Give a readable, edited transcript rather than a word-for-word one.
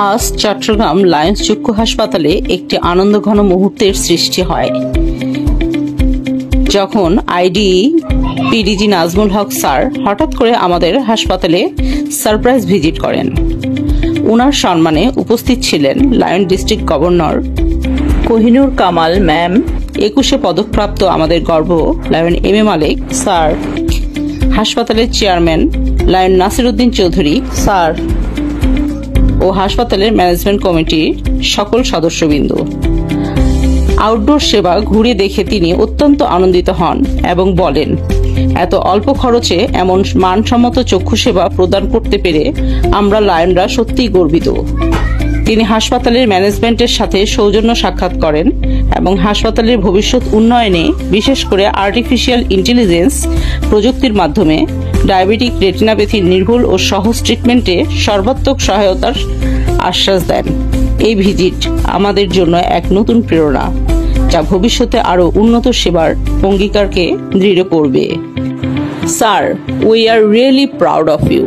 আজ চট্টগ্রাম লায়ন্স চক্ষু হাসপাতালে একটি আনন্দঘন মুহূর্তের সৃষ্টি হয় যখন আইডি পিডিজি নাজমুল হক স্যার হঠাৎ করে আমাদের হাসপাতালে সারপ্রাইজ ভিজিট করেন। ওনার সম্মানে উপস্থিত ছিলেন lion district governor Kohinoor Kamal ma'am, 21 পদকপ্রাপ্ত আমাদের গর্ব lion M A Malik sir, হাসপাতালের chairman lion Nasiruddin Chowdhury sir ও হাসপাতালের ম্যানেজমেন্ট কমিটির সকল সদস্যবৃন্দ। আউটডোর সেবা ঘুরে দেখে তিনি অত্যন্ত আনন্দিত হন এবং বলেন, এত অল্প খরচে এমন মানসম্মত চক্ষু সেবা প্রদান করতে পেরে আমরা লায়নরা সত্যিই গর্বিত। তিনি হাসপাতালের ম্যানেজমেন্টের সাথে সৌজন্য সাক্ষাৎ করেন এবং হাসপাতালের ভবিষ্যৎ উন্নয়নে বিশেষ করে আর্টিফিশিয়াল ইন্টেলিজেন্স প্রযুক্তির মাধ্যমে ডায়াবেটিক রেটিনাপ্যাথির নির্ভুল ও সহজ ট্রিটমেন্টে সর্বাত্মক সহায়তার আশ্বাস দেন। এই ভিজিট আমাদের জন্য এক নতুন প্রেরণা, যা ভবিষ্যতে আরও উন্নত সেবার অঙ্গীকারকে দৃঢ় করবে। Sir, we are really proud of you.